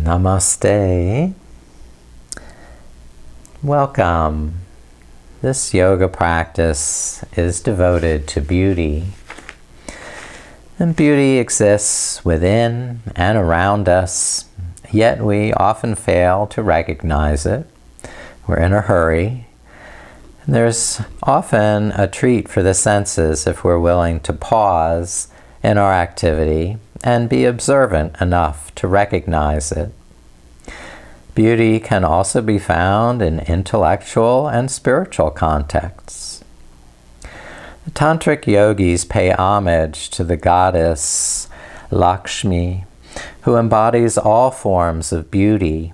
Namaste. Welcome. This yoga practice is devoted to beauty. And beauty exists within and around us, yet we often fail to recognize it. We're in a hurry. There's often a treat for the senses if we're willing to pause in our activity and be observant enough to recognize it. Beauty can also be found in intellectual and spiritual contexts. The Tantric yogis pay homage to the goddess Lakshmi, who embodies all forms of beauty,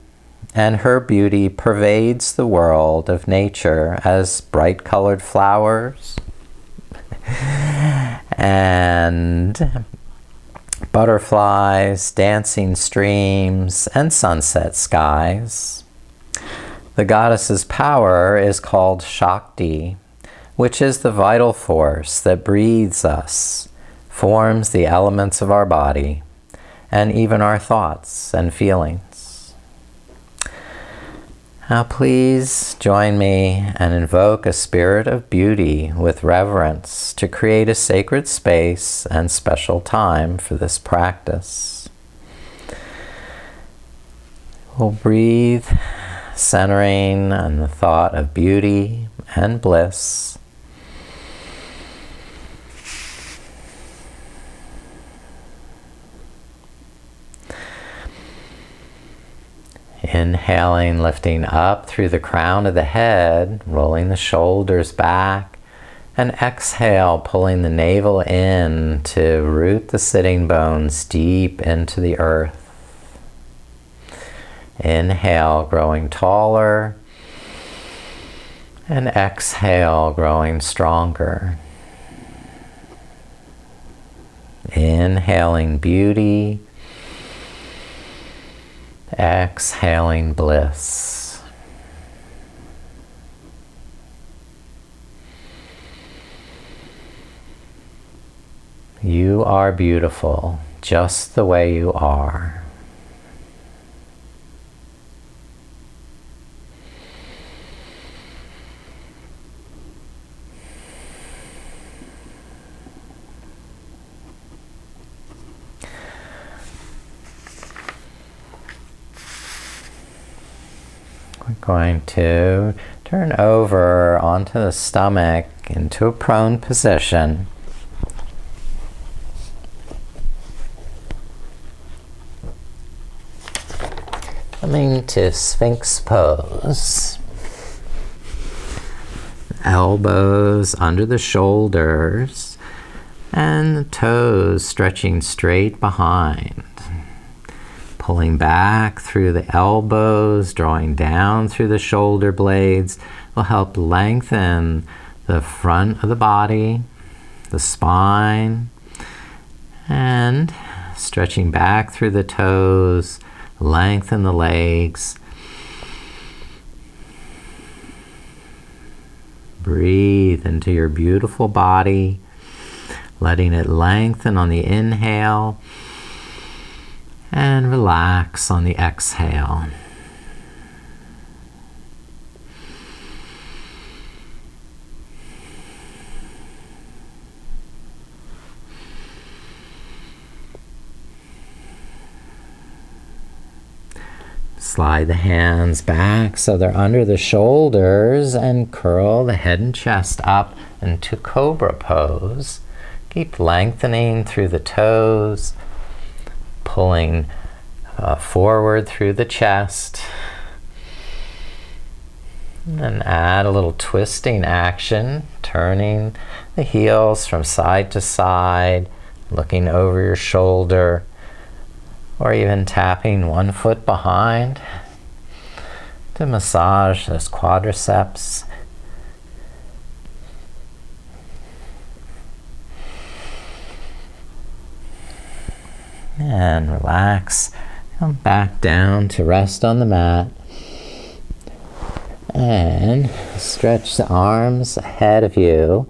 and her beauty pervades the world of nature as bright-colored flowers and butterflies, dancing streams, and sunset skies. The goddess's power is called Shakti, which is the vital force that breathes us, forms the elements of our body, and even our thoughts and feelings. Now please join me and invoke a spirit of beauty with reverence to create a sacred space and special time for this practice. We'll breathe, centering on the thought of beauty and bliss. Inhaling, lifting up through the crown of the head, rolling the shoulders back, and exhale, pulling the navel in to root the sitting bones deep into the earth. Inhale, growing taller, and exhale, growing stronger. Inhaling beauty, exhaling bliss. You are beautiful just the way you are. We're going to turn over onto the stomach into a prone position. Coming to Sphinx pose. Elbows under the shoulders and the toes stretching straight behind. Pulling back through the elbows, drawing down through the shoulder blades will help lengthen the front of the body, the spine, and stretching back through the toes, lengthen the legs. Breathe into your beautiful body, letting it lengthen on the inhale, and relax on the exhale. Slide the hands back so they're under the shoulders and curl the head and chest up into cobra pose. Keep lengthening through the toes, pulling forward through the chest. And then add a little twisting action, turning the heels from side to side, looking over your shoulder, or even tapping one foot behind to massage those quadriceps. And relax. Come back down to rest on the mat. And stretch the arms ahead of you.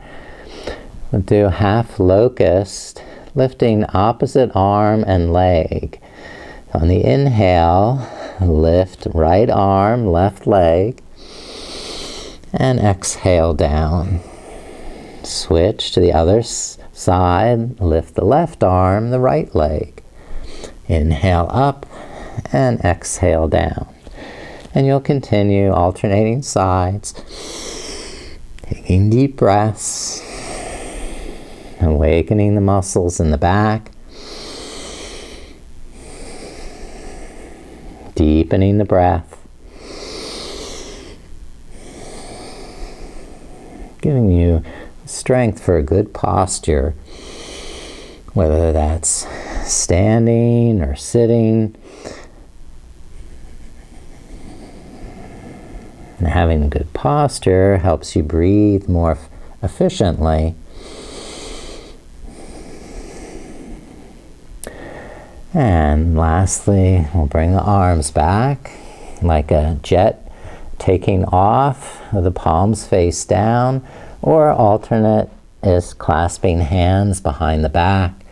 We'll do half locust, lifting opposite arm and leg. On the inhale, lift right arm, left leg, and exhale down. Switch to the other side, lift the left arm, the right leg. Inhale up and exhale down. And you'll continue alternating sides, taking deep breaths, awakening the muscles in the back, deepening the breath, giving you strength for a good posture, whether that's standing or sitting. And having a good posture helps you breathe more efficiently. And lastly, we'll bring the arms back like a jet taking off with the palms face down, or alternate is clasping hands behind the back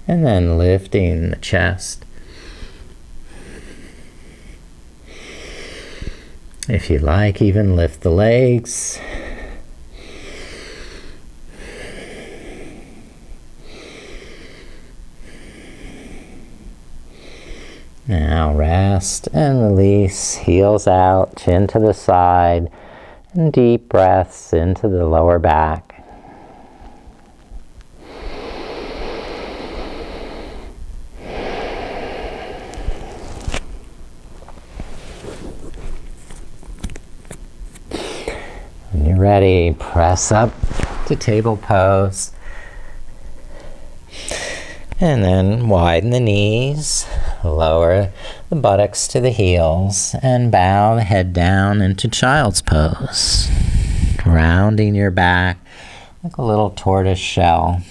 and then lifting the chest. If you like, even lift the legs. Now rest and release, heels out, chin to the side, and deep breaths into the lower back. When you're ready, press up to table pose. And then widen the knees, lower the buttocks to the heels, and bow the head down into child's pose. Rounding your back like a little tortoise shell.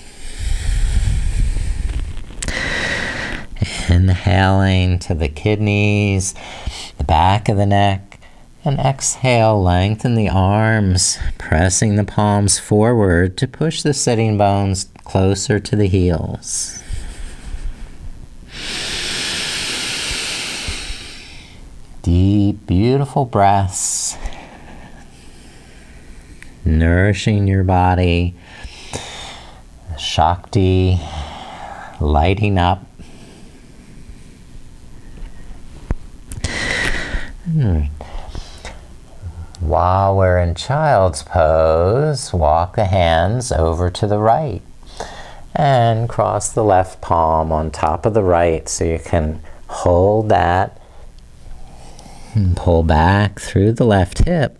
Inhaling to the kidneys, the back of the neck, and exhale, lengthen the arms, pressing the palms forward to push the sitting bones closer to the heels. Deep, beautiful breaths, nourishing your body, Shakti lighting up. While we're in child's pose, walk the hands over to the right and cross the left palm on top of the right so you can hold that and pull back through the left hip.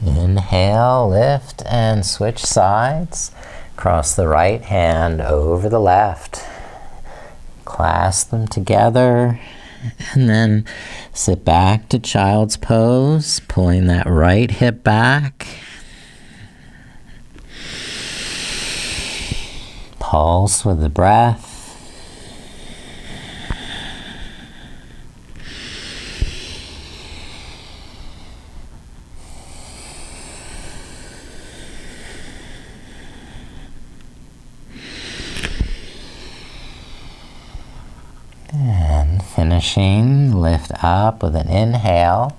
Inhale, lift, and switch sides. Cross the right hand over the left. Clasp them together, and then sit back to child's pose, pulling that right hip back. Pulse with the breath. And finishing, lift up with an inhale,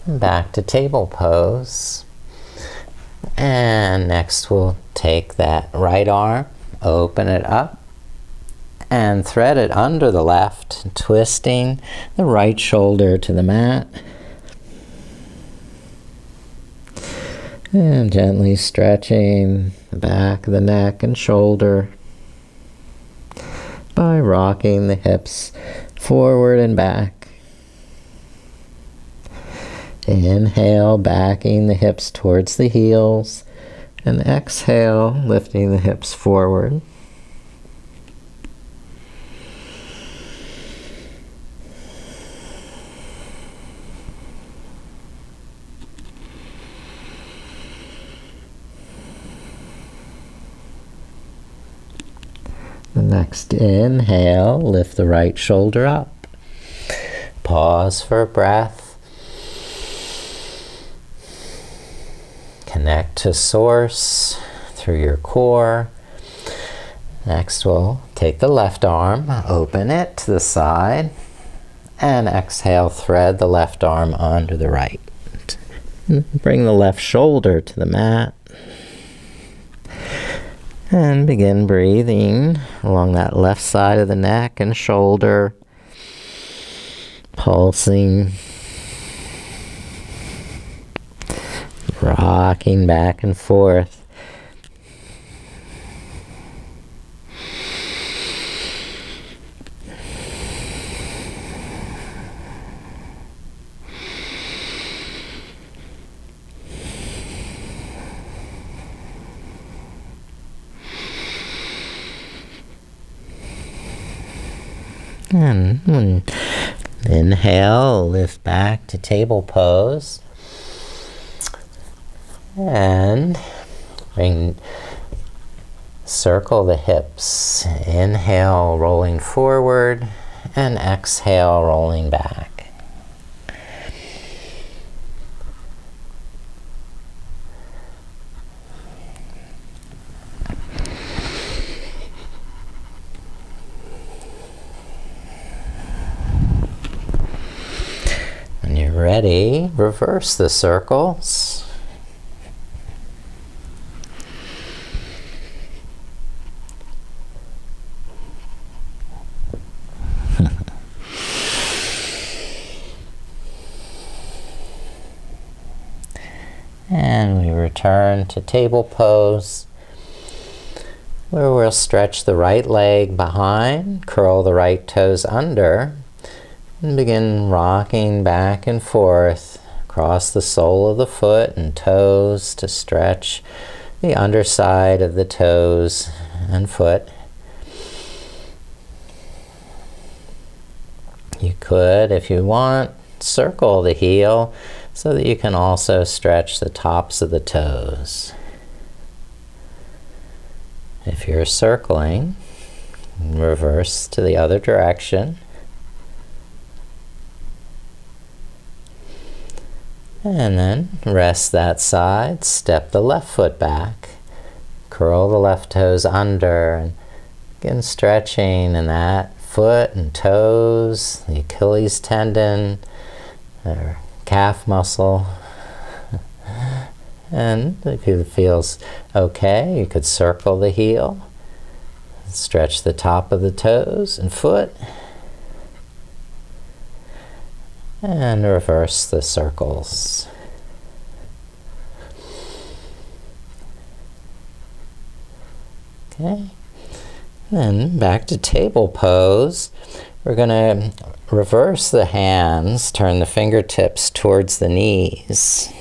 back to table pose. And next we'll take that right arm, open it up, and thread it under the left, twisting the right shoulder to the mat. And gently stretching the back of the neck and shoulder by rocking the hips forward and back. Inhale, backing the hips towards the heels, and exhale, lifting the hips forward. Next inhale, lift the right shoulder up. Pause for a breath. Connect to source through your core. Next, we'll take the left arm, open it to the side, and exhale, thread the left arm onto the right. Bring the left shoulder to the mat. And begin breathing along that left side of the neck and shoulder, pulsing, rocking back and forth. And inhale, lift back to table pose. And circle the hips. Inhale, rolling forward, and exhale, rolling back. When you're ready, reverse the circles. And we return to table pose, where we'll stretch the right leg behind, curl the right toes under, and begin rocking back and forth across the sole of the foot and toes to stretch the underside of the toes and foot. You could, if you want, circle the heel so that you can also stretch the tops of the toes. If you're circling, reverse to the other direction. And then rest that side, step the left foot back, curl the left toes under, and begin stretching in that foot and toes, the Achilles tendon, or calf muscle. And if it feels okay, you could circle the heel, stretch the top of the toes and foot, and reverse the circles. Okay, then back to table pose. We're going to reverse the hands, turn the fingertips towards the knees.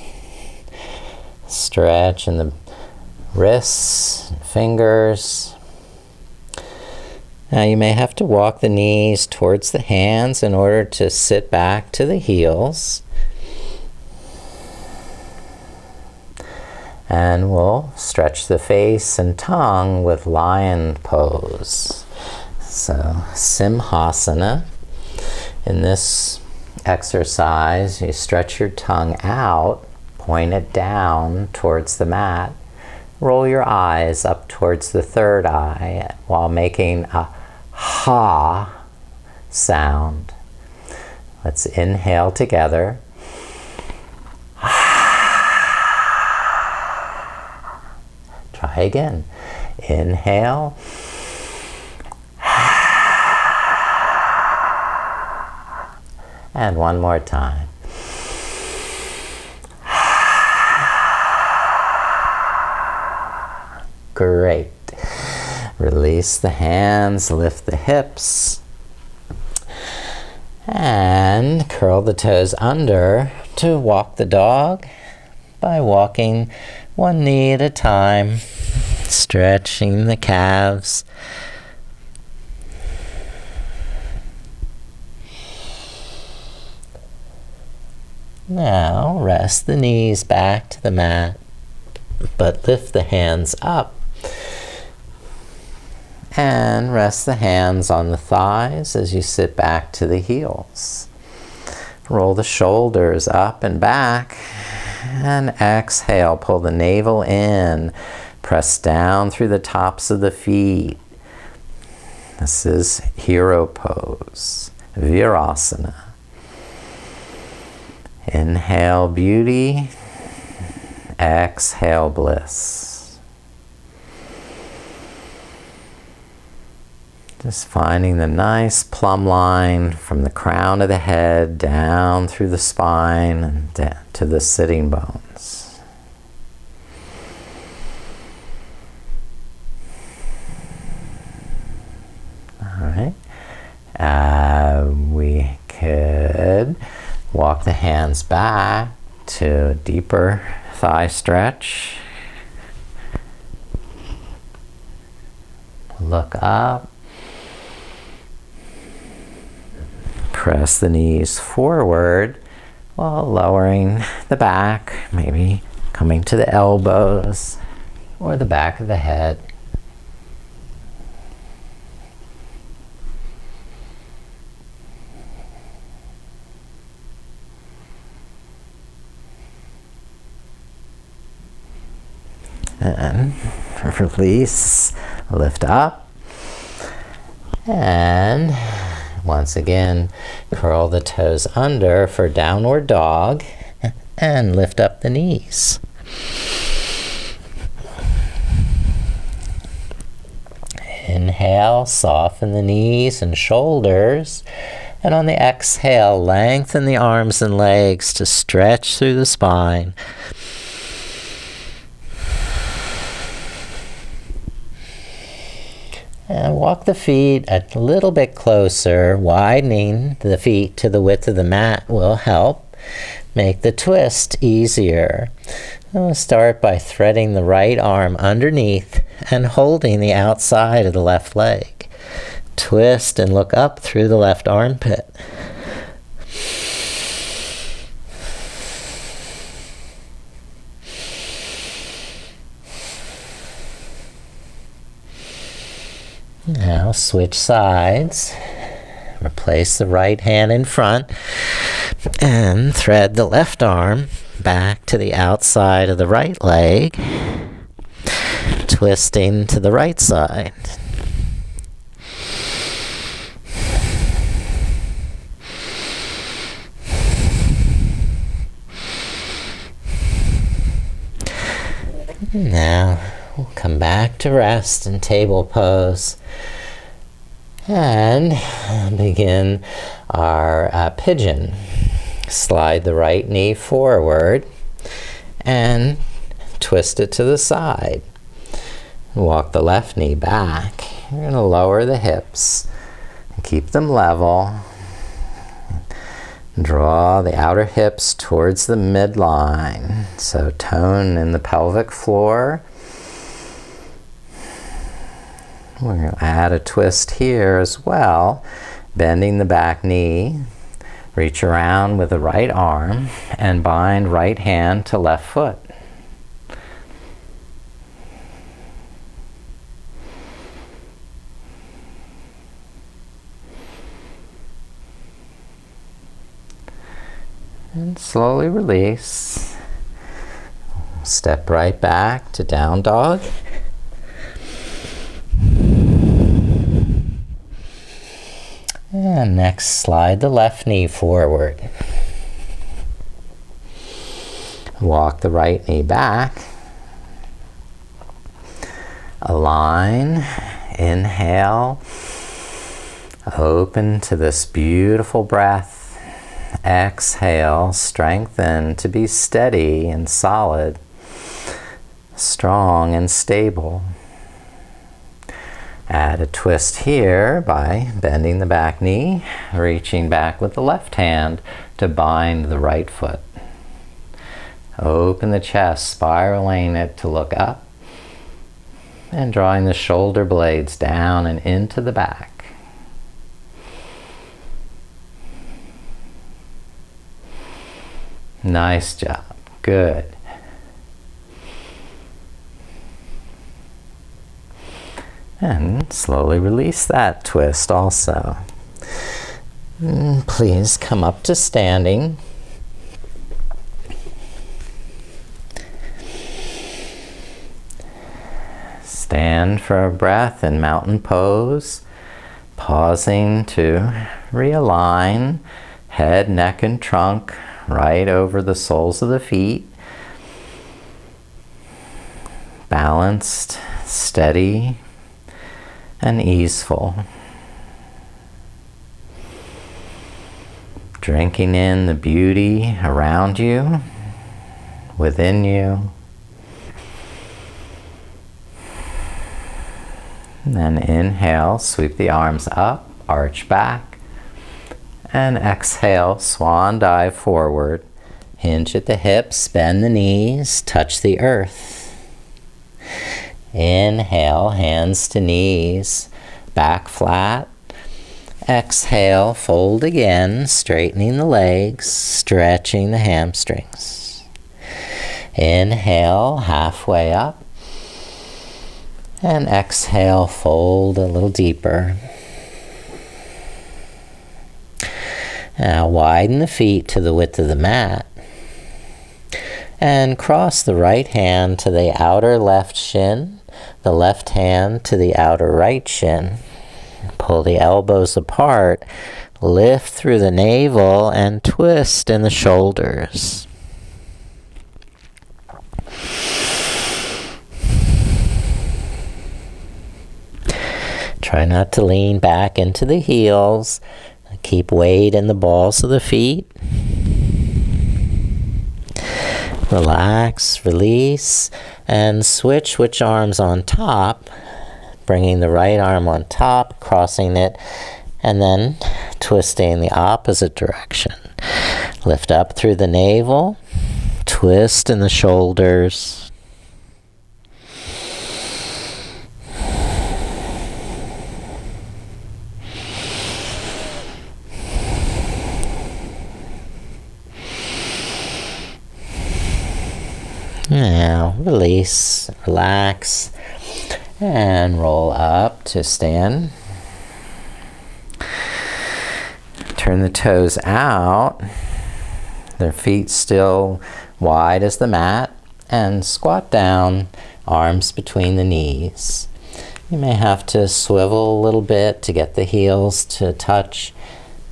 Stretch in the wrists, fingers. Now you may have to walk the knees towards the hands in order to sit back to the heels. And we'll stretch the face and tongue with lion pose. So, Simhasana. In this exercise, you stretch your tongue out, point it down towards the mat. Roll your eyes up towards the third eye while making a ha sound. Let's inhale together. Try again. Inhale. And one more time. Great. Release the hands, lift the hips, and curl the toes under to walk the dog by walking one knee at a time, stretching the calves. Now rest the knees back to the mat, but lift the hands up And rest the hands on the thighs as you sit back to the heels. Roll the shoulders up and back. And exhale, pull the navel in. Press down through the tops of the feet. This is hero pose, Virasana. Inhale beauty. Exhale bliss. Just finding the nice plumb line from the crown of the head down through the spine and down to the sitting bones. All right. We could walk the hands back to a deeper thigh stretch. Look up. Press the knees forward while lowering the back, maybe coming to the elbows or the back of the head. And release, lift up, and once again curl the toes under for downward dog and lift up the knees. Inhale, soften the knees and shoulders, and on the exhale lengthen the arms and legs to stretch through the spine. And walk the feet a little bit closer. Widening the feet to the width of the mat will help make the twist easier. We'll start by threading the right arm underneath and holding the outside of the left leg. Twist and look up through the left armpit. Now switch sides. Replace the right hand in front and thread the left arm back to the outside of the right leg, twisting to the right side. Now we'll come back to rest in table pose and begin our pigeon. Slide the right knee forward and twist it to the side. Walk the left knee back. You're going to lower the hips and keep them level. Draw the outer hips towards the midline. So tone in the pelvic floor. We're going to add a twist here as well, bending the back knee. Reach around with the right arm and bind right hand to left foot. And slowly release. Step right back to down dog. And next, slide the left knee forward. Walk the right knee back. Align. Inhale. Open to this beautiful breath. Exhale. Strengthen to be steady and solid, strong and stable. Add a twist here by bending the back knee, reaching back with the left hand to bind the right foot. Open the chest, spiraling it to look up, and drawing the shoulder blades down and into the back. Nice job. Good. And slowly release that twist also. Please come up to standing. Stand for a breath in mountain pose, pausing to realign head, neck, and trunk right over the soles of the feet. Balanced, steady, and easeful. Drinking in the beauty around you, within you. And then inhale, sweep the arms up, arch back. And exhale, swan dive forward. Hinge at the hips, bend the knees, touch the earth. Inhale, hands to knees, back flat. Exhale, fold again, straightening the legs, stretching the hamstrings. Inhale, halfway up. And exhale, fold a little deeper. Now widen the feet to the width of the mat. And cross the right hand to the outer left shin, the left hand to the outer right shin. Pull the elbows apart, lift through the navel, and twist in the shoulders. Try not to lean back into the heels. Keep weight in the balls of the feet. Relax, release, and switch which arm's on top. Bringing the right arm on top, crossing it, and then twisting the opposite direction. Lift up through the navel, twist in the shoulders. Now release, relax, and roll up to stand. Turn the toes out, their feet still wide as the mat, and squat down, arms between the knees. You may have to swivel a little bit to get the heels to touch,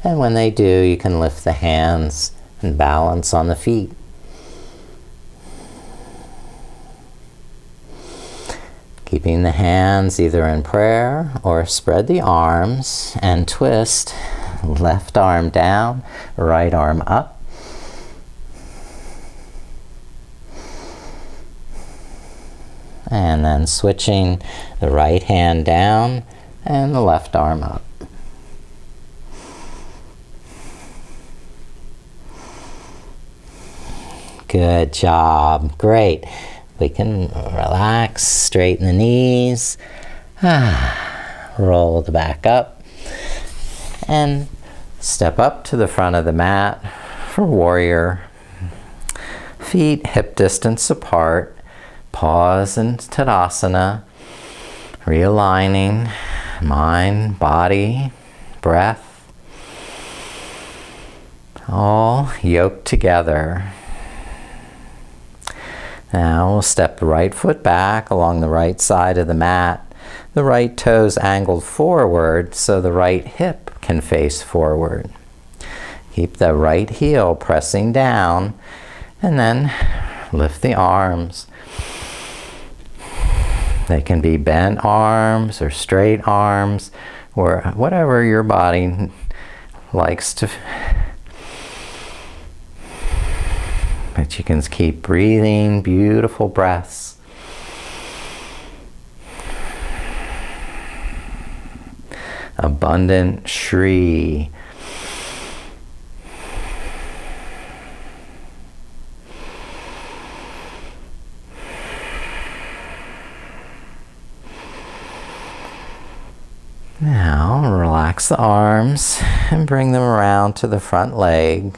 and when they do, you can lift the hands and balance on the feet. Keeping the hands either in prayer or spread the arms and twist. Left arm down, right arm up. And then switching the right hand down and the left arm up. Good job. Great. We can relax, straighten the knees, roll the back up, and step up to the front of the mat for warrior. Feet hip distance apart, pause in Tadasana, realigning mind, body, breath, all yoked together. Now we'll step the right foot back along the right side of the mat, the right toes angled forward so the right hip can face forward. Keep the right heel pressing down, and then lift the arms. They can be bent arms or straight arms, or whatever your body likes to. But you can keep breathing beautiful breaths. Abundant Shri. Now relax the arms and bring them around to the front leg.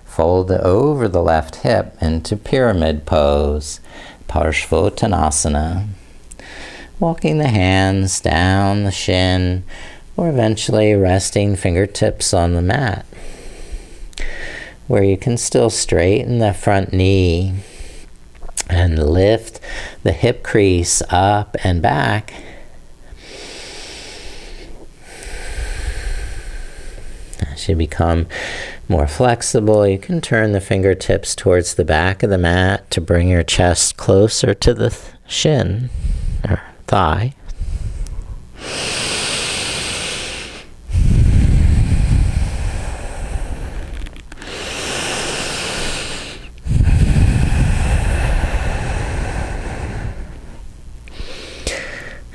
Fold over the left hip into pyramid pose, Parshvottanasana. walking the hands down the shin, or eventually resting fingertips on the mat, where you can still straighten the front knee and lift the hip crease up and back. As you become more flexible, you can turn the fingertips towards the back of the mat to bring your chest closer to the shin or thigh.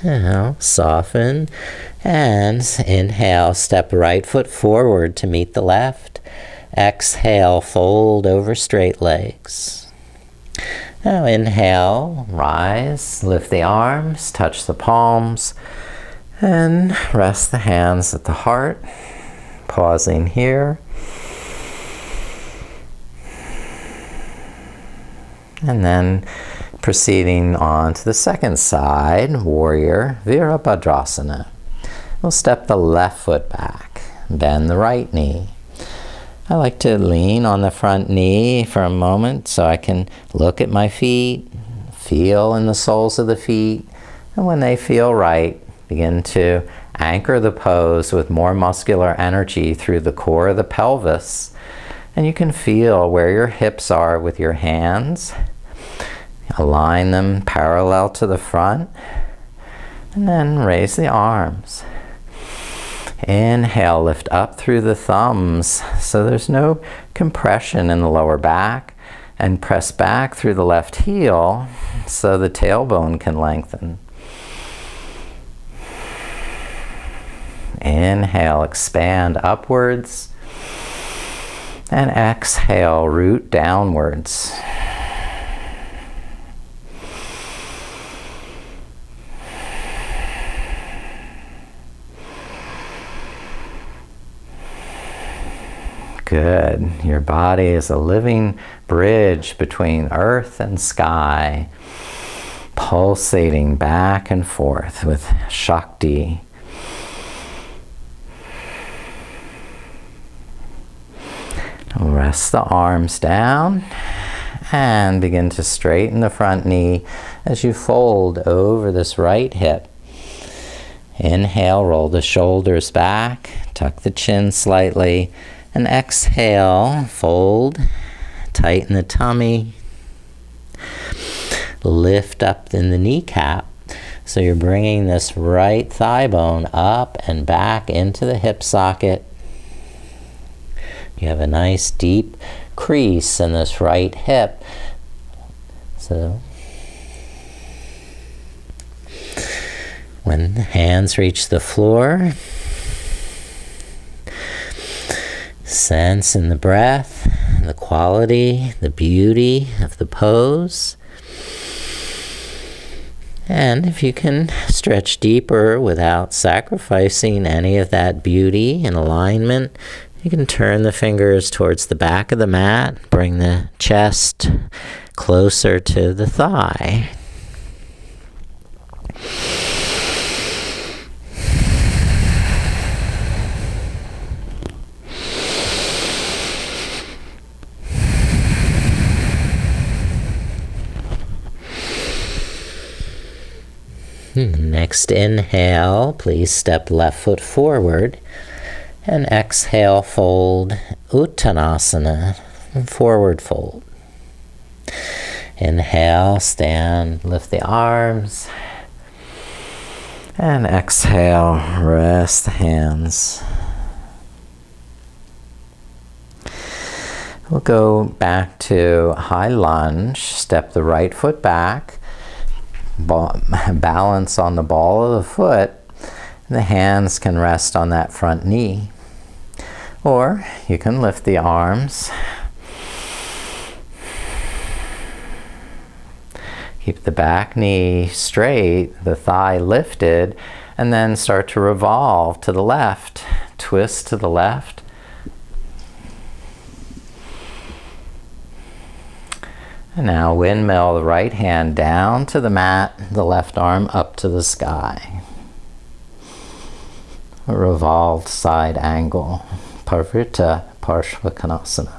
Now soften and inhale, step right foot forward to meet the left. Exhale, fold over straight legs. Now inhale, rise, lift the arms, touch the palms, and rest the hands at the heart. Pausing here. And then proceeding on to the second side, warrior Virabhadrasana. We'll step the left foot back, bend the right knee. I like to lean on the front knee for a moment so I can look at my feet, feel in the soles of the feet, and when they feel right, begin to anchor the pose with more muscular energy through the core of the pelvis. And you can feel where your hips are with your hands. Align them parallel to the front, and then raise the arms. Inhale, lift up through the thumbs so there's no compression in the lower back, and press back through the left heel so the tailbone can lengthen. Inhale, expand upwards, and exhale, root downwards. Good. Your body is a living bridge between earth and sky, pulsating back and forth with Shakti. Rest the arms down and begin to straighten the front knee as you fold over this right hip. Inhale, roll the shoulders back, tuck the chin slightly, and exhale, fold, tighten the tummy, lift up in the kneecap. So you're bringing this right thigh bone up and back into the hip socket. You have a nice deep crease in this right hip. So when the hands reach the floor, sense in the breath, the quality, the beauty of the pose. And if you can stretch deeper without sacrificing any of that beauty and alignment, you can turn the fingers towards the back of the mat, bring the chest closer to the thigh. Next inhale, please step left foot forward, and exhale, fold Uttanasana, forward fold. Inhale, stand, lift the arms, and exhale, rest the hands. We'll go back to high lunge, step the right foot back, balance on the ball of the foot, and the hands can rest on that front knee. Or you can lift the arms. Keep the back knee straight, the thigh lifted, and then start to revolve to the left. Twist to the left. And now windmill the right hand down to the mat, the left arm up to the sky. A revolved side angle, Parvrita Parshvakonasana.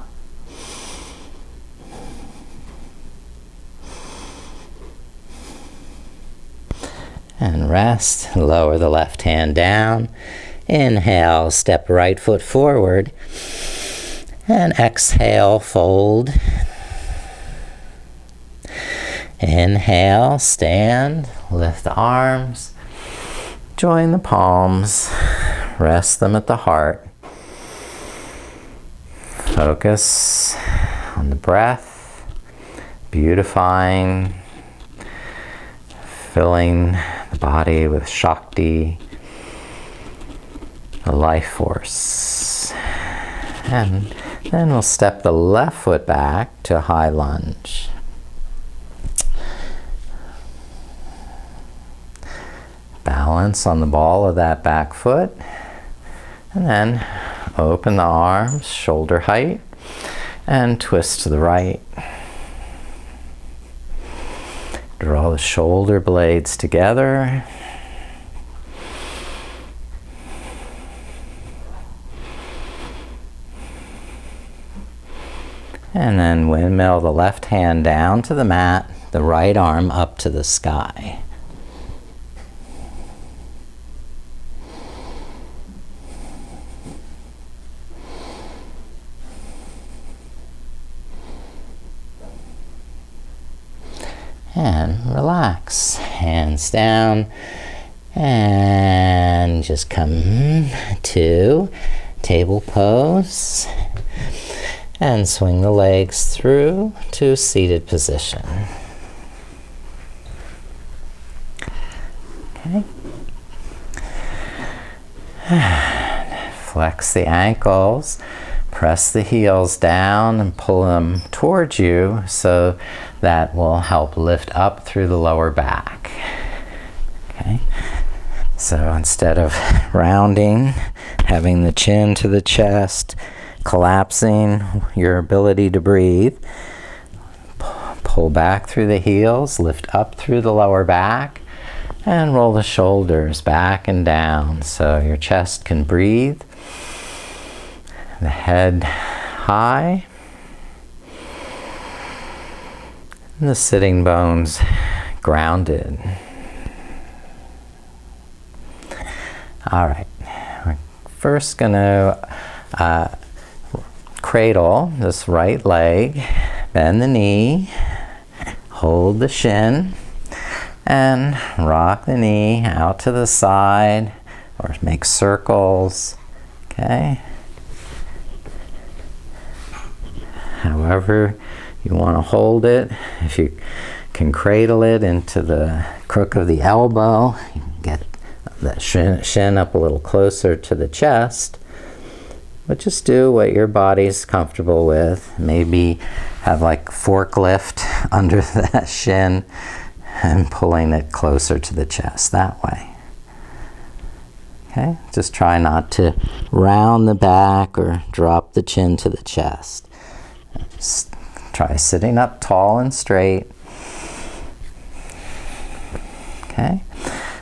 And rest, lower the left hand down. Inhale, step right foot forward. And exhale, fold. Inhale, stand, lift the arms, join the palms, rest them at the heart. Focus on the breath, beautifying, filling the body with Shakti, the life force. And then we'll step the left foot back to a high lunge. Balance on the ball of that back foot. And then open the arms, shoulder height, and twist to the right. Draw the shoulder blades together. And then windmill the left hand down to the mat, the right arm up to the sky. And relax, hands down, and just come to table pose, and swing the legs through to seated position. Okay. Flex the ankles, press the heels down and pull them towards you, so that will help lift up through the lower back. Okay. So instead of rounding, having the chin to the chest, collapsing your ability to breathe, pull back through the heels, lift up through the lower back, and roll the shoulders back and down so your chest can breathe. The head high. And the sitting bones grounded. All right, we're first going to cradle this right leg, bend the knee, hold the shin, and rock the knee out to the side or make circles. Okay. However you want to hold it. If you can cradle it into the crook of the elbow, you can get that shin up a little closer to the chest. But just do what your body's comfortable with. Maybe have like forklift under that shin and pulling it closer to the chest that way. Okay, just try not to round the back or drop the chin to the chest. Just try sitting up tall and straight. Okay.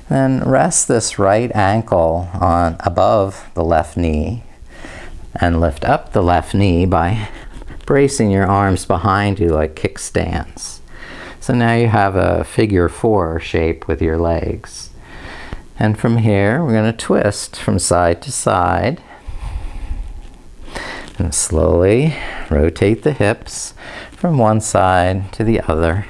Then rest this right ankle on above the left knee and lift up the left knee by bracing your arms behind you like kickstands. So now you have a figure 4 shape with your legs. And from here we're going to twist from side to side. And slowly rotate the hips from one side to the other.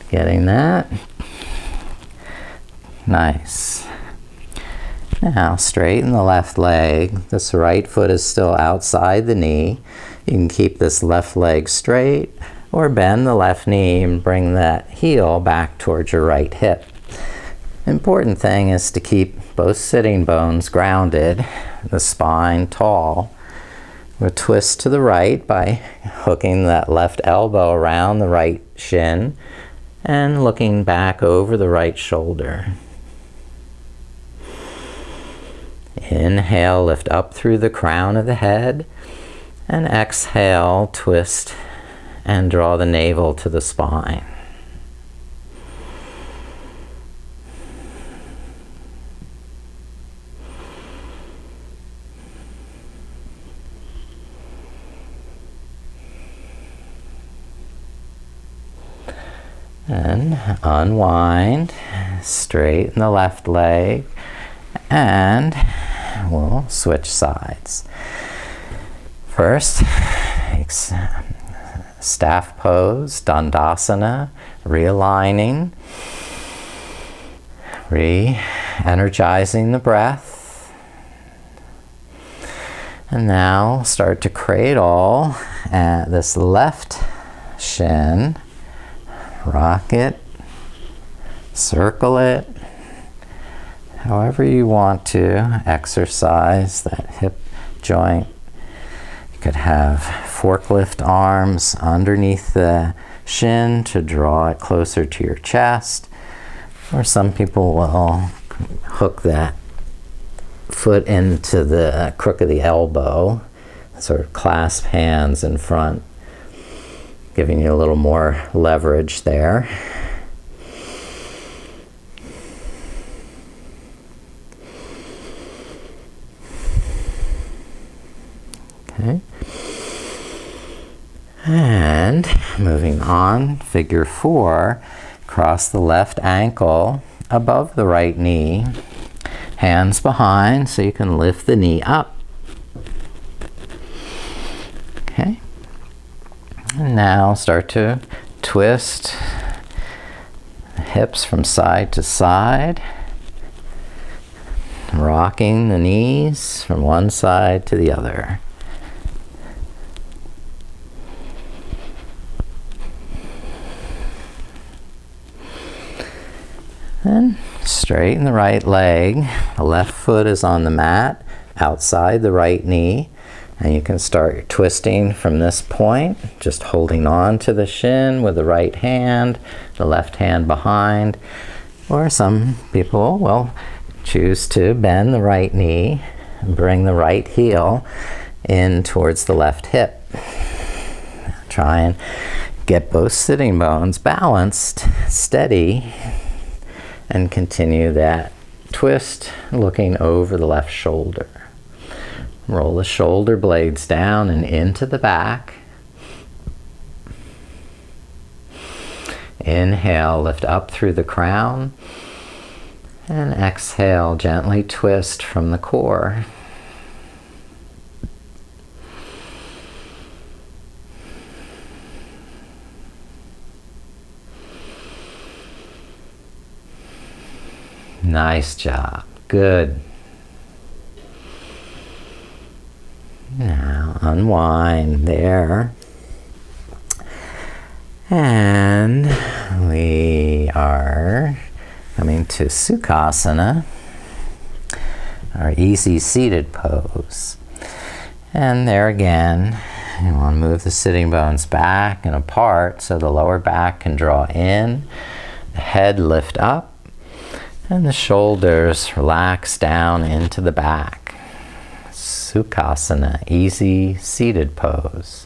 Getting that? Nice. Now straighten the left leg. This right foot is still outside the knee. You can keep this left leg straight, or bend the left knee and bring that heel back towards your right hip. Important thing is to keep both sitting bones grounded, the spine tall. We'll twist to the right by hooking that left elbow around the right shin and looking back over the right shoulder. Inhale, lift up through the crown of the head. And exhale, twist and draw the navel to the spine. And unwind, straighten the left leg, and we'll switch sides. First, staff pose, Dandasana, realigning, re-energizing the breath. And now start to cradle at this left shin. Rock it, circle it, however you want to exercise that hip joint. You could have forklift arms underneath the shin to draw it closer to your chest, or some people will hook that foot into the crook of the elbow, sort of clasp hands in front, giving you a little more leverage there. Okay. And moving on, figure 4, cross the left ankle above the right knee, hands behind so you can lift the knee up. Okay. And now start to twist the hips from side to side, rocking the knees from one side to the other. Then straighten the right leg. The left foot is on the mat outside the right knee. And you can start twisting from this point, just holding on to the shin with the right hand, the left hand behind. Or some people will choose to bend the right knee and bring the right heel in towards the left hip. Try and get both sitting bones balanced, steady, and continue that twist looking over the left shoulder. Roll the shoulder blades down and into the back. Inhale, lift up through the crown. And exhale, gently twist from the core. Nice job. Good. Now unwind there. And we are coming to Sukhasana, our easy seated pose. And there again, you want to move the sitting bones back and apart so the lower back can draw in, the head lift up, and the shoulders relax down into the back. Sukhasana, easy seated pose.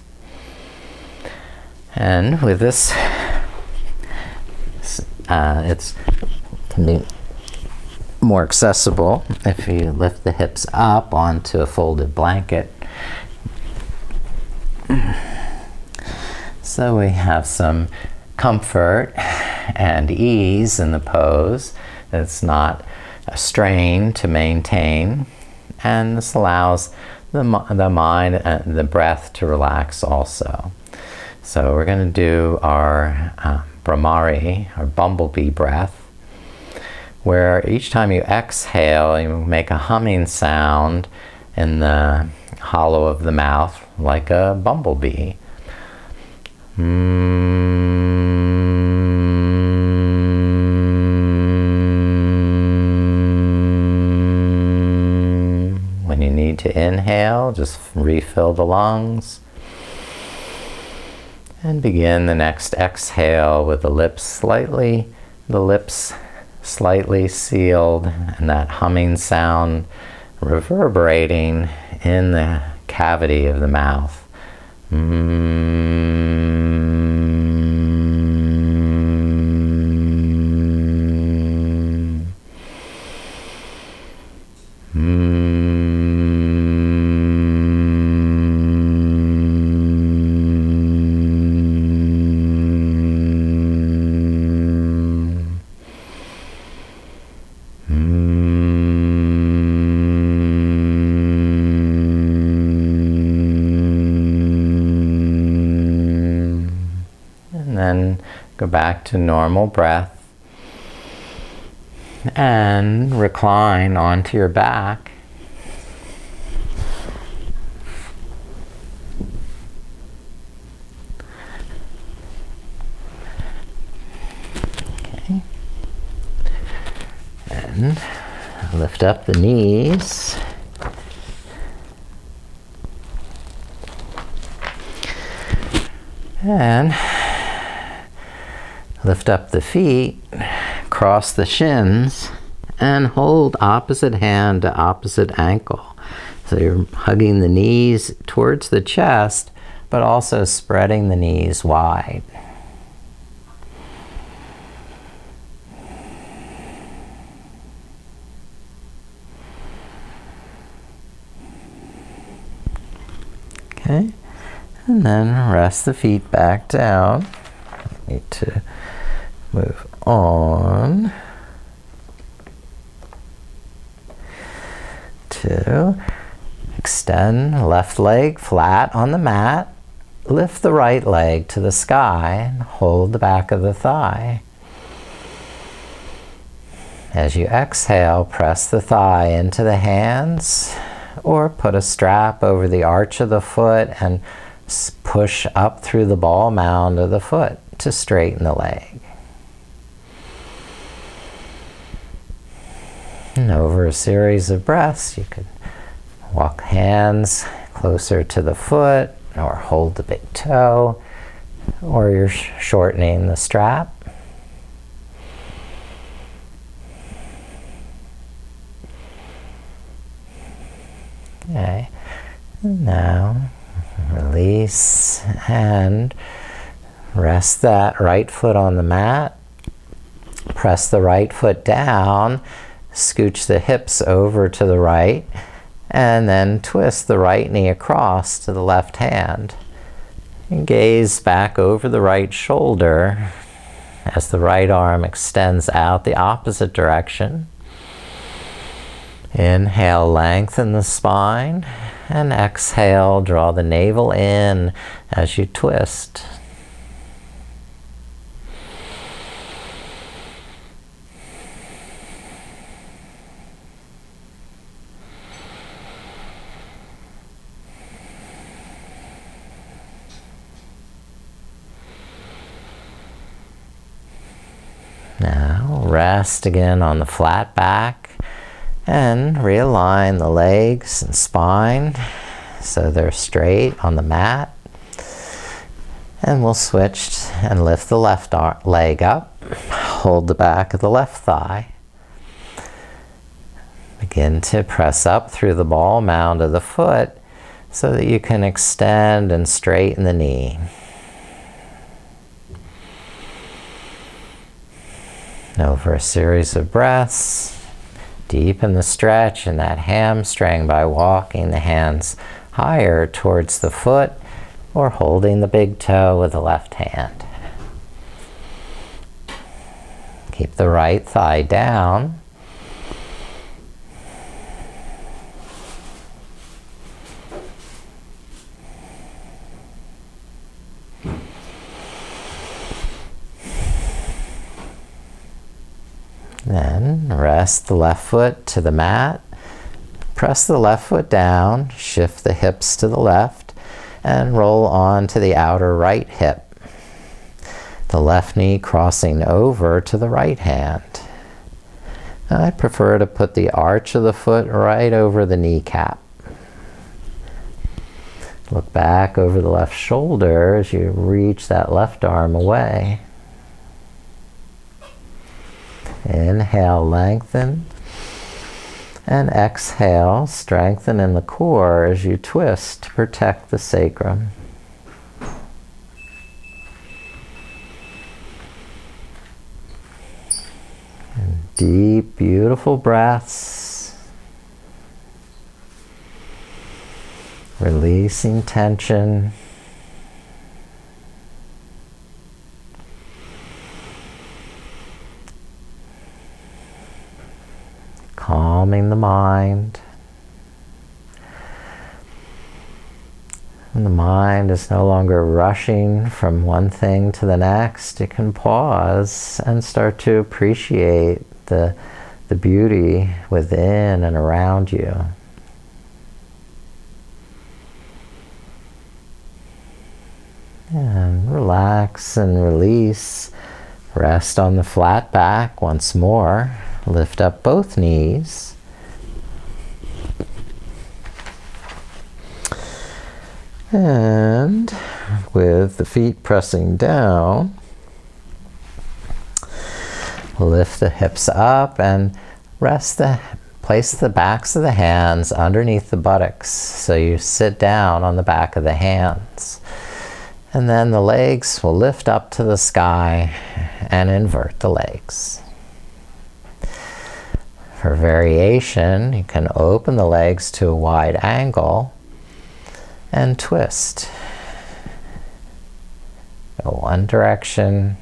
And with this, it can be more accessible if you lift the hips up onto a folded blanket. So we have some comfort and ease in the pose. It's not a strain to maintain. And this allows the mind and the breath to relax also. So we're going to do our Brahmari, our bumblebee breath, where each time you exhale, you make a humming sound in the hollow of the mouth like a bumblebee. When you need to inhale, just refill the lungs. And begin the next exhale with the lips slightly sealed, and that humming sound reverberating in the cavity of the mouth. Go back to normal breath and recline onto your back. Okay. And lift up the knees. And lift up the feet, cross the shins, and hold opposite hand to opposite ankle. So you're hugging the knees towards the chest, but also spreading the knees wide. Okay, and then rest the feet back down. Need to move on to extend left leg flat on the mat. Lift the right leg to the sky and hold the back of the thigh. As you exhale, press the thigh into the hands or put a strap over the arch of the foot and push up through the ball mound of the foot to straighten the leg. And over a series of breaths, you could walk hands closer to the foot or hold the big toe, or you're shortening the strap. Okay, and now release and rest that right foot on the mat. Press the right foot down, scooch the hips over to the right, and then twist the right knee across to the left hand. And gaze back over the right shoulder as the right arm extends out the opposite direction. Inhale, lengthen the spine, and exhale, draw the navel in as you twist. Now rest again on the flat back and realign the legs and spine so they're straight on the mat. And we'll switch and lift the left leg up, hold the back of the left thigh. Begin to press up through the ball mound of the foot so that you can extend and straighten the knee. Over a series of breaths, deepen the stretch in that hamstring by walking the hands higher towards the foot or holding the big toe with the left hand. Keep the right thigh down. Then rest the left foot to the mat. Press the left foot down, shift the hips to the left, and roll on to the outer right hip. The left knee crossing over to the right hand. I prefer to put the arch of the foot right over the kneecap. Look back over the left shoulder as you reach that left arm away. Inhale, lengthen, And exhale, strengthen in the core as you twist to protect the sacrum. And deep, beautiful breaths. Releasing tension. Calming the mind. And the mind is no longer rushing from one thing to the next. It can pause and start to appreciate the beauty within and around you. And relax and release. Rest on the flat back once more. Lift up both knees. And with the feet pressing down, lift the hips up and place the backs of the hands underneath the buttocks. So you sit down on the back of the hands. And then the legs will lift up to the sky and invert the legs. For variation, you can open the legs to a wide angle and twist. Go one direction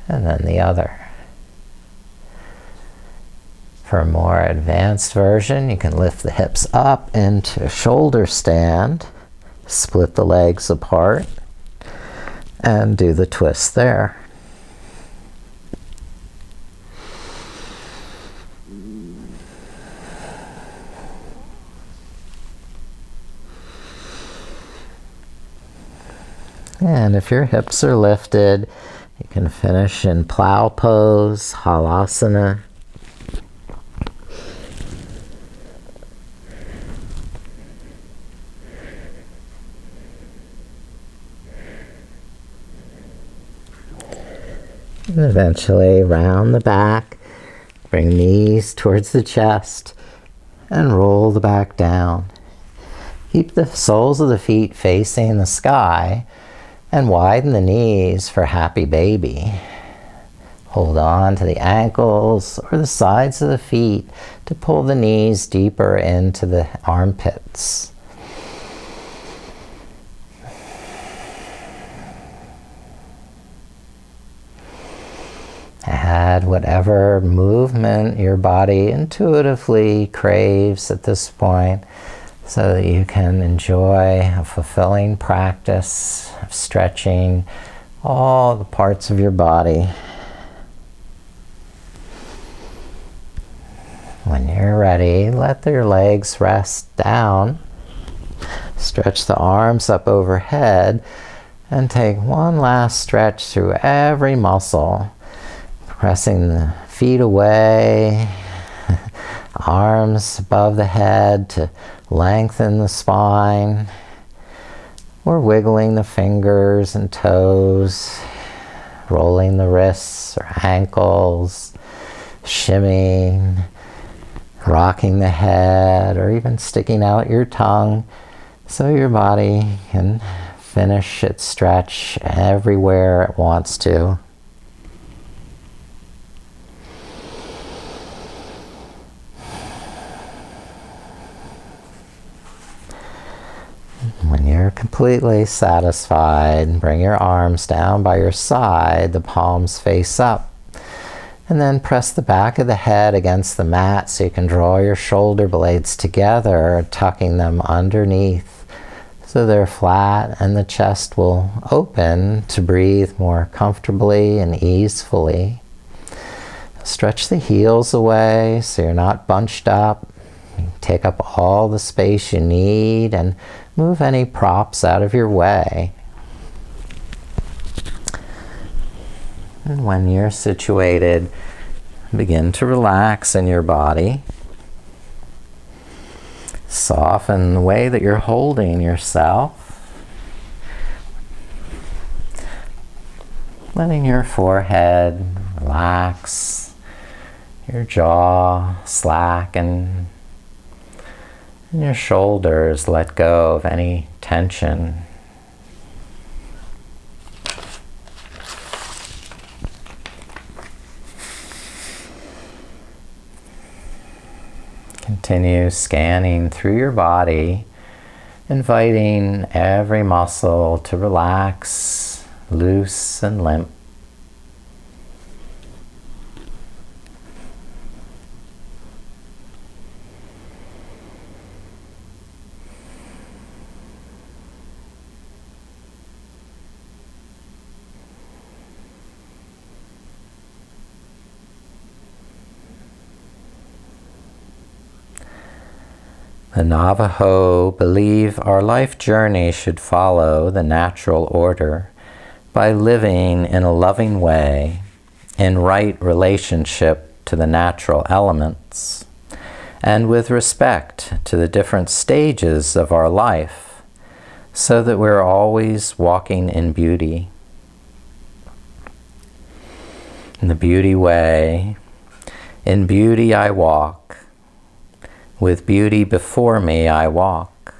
and then the other. For a more advanced version, you can lift the hips up into a shoulder stand, split the legs apart, and do the twist there. And if your hips are lifted, you can finish in plow pose, halasana. And eventually round the back, bring knees towards the chest, and roll the back down. Keep the soles of the feet facing the sky, and widen the knees for happy baby. Hold on to the ankles or the sides of the feet to pull the knees deeper into the armpits. Add whatever movement your body intuitively craves at this point, so that you can enjoy a fulfilling practice of stretching all the parts of your body. When you're ready, let your legs rest down. Stretch the arms up overhead and take one last stretch through every muscle, pressing the feet away, arms above the head to lengthen the spine, or wiggling the fingers and toes, rolling the wrists or ankles, shimmying, rocking the head, or even sticking out your tongue so your body can finish its stretch everywhere it wants to. When you're completely satisfied, bring your arms down by your side, the palms face up. And then press the back of the head against the mat so you can draw your shoulder blades together, tucking them underneath so they're flat, and the chest will open to breathe more comfortably and easefully. Stretch the heels away so you're not bunched up. Take up all the space you need and move any props out of your way. And when you're situated, begin to relax in your body. Soften the way that you're holding yourself. Letting your forehead relax, Your jaw slacken, and your shoulders let go of any tension. Continue scanning through your body, inviting every muscle to relax, loose and limp. The Navajo believe our life journey should follow the natural order by living in a loving way, in right relationship to the natural elements, and with respect to the different stages of our life, so that we're always walking in beauty. In the beauty way, in beauty I walk. With beauty before me I walk.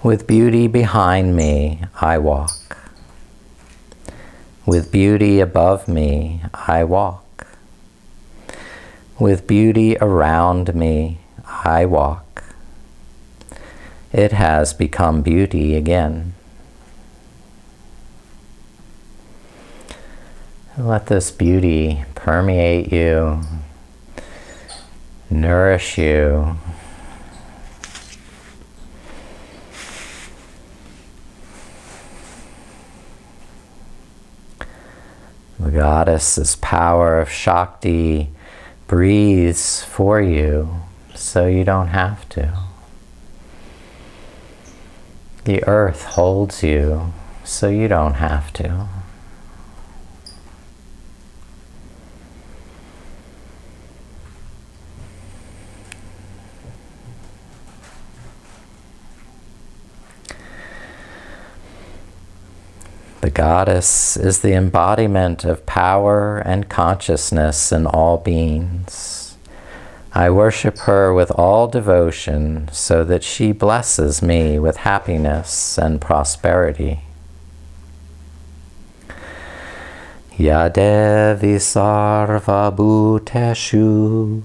With beauty behind me I walk. With beauty above me I walk. With beauty around me I walk. It has become beauty again. Let this beauty permeate you, nourish you. The goddess's power of Shakti breathes for you, so you don't have to. The earth holds you, so you don't have to. The goddess is the embodiment of power and consciousness in all beings. I worship her with all devotion so that she blesses me with happiness and prosperity. Ya Devi Sarva Bhuteshu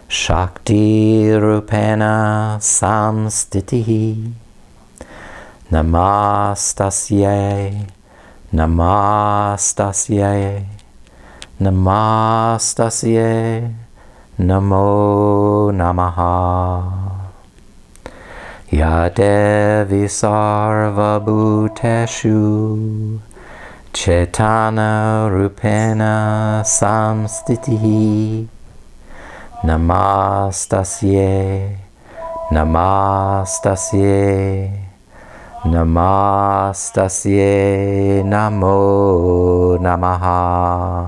Shakti Rupena Samstitihi Namastasye, Namastasye, Namastasye, Namo Namaha. Ya Devi Sarva Bhuteshu Chaitanya Rupena Samstitihi Namastasye, Namastasye, Namastasye, Namo Namaha.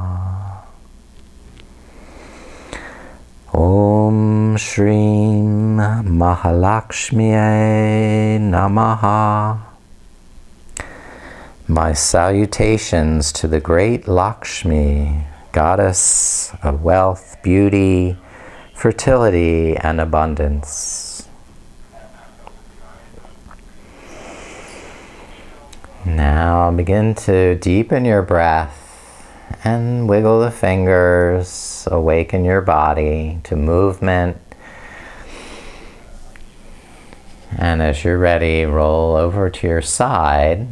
Om Shrim Mahalakshmiye Namaha. My salutations to the great Lakshmi, goddess of wealth, beauty, fertility, and abundance. Now begin to deepen your breath and wiggle the fingers, awaken your body to movement. And as you're ready, roll over to your side,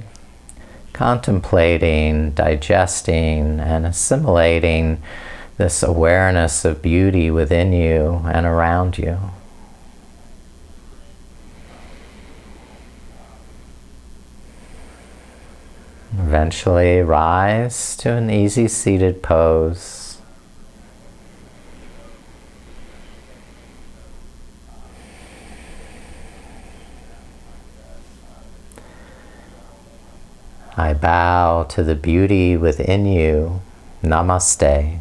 contemplating, digesting, and assimilating this awareness of beauty within you and around you. Eventually rise to an easy seated pose. I bow to the beauty within you. Namaste.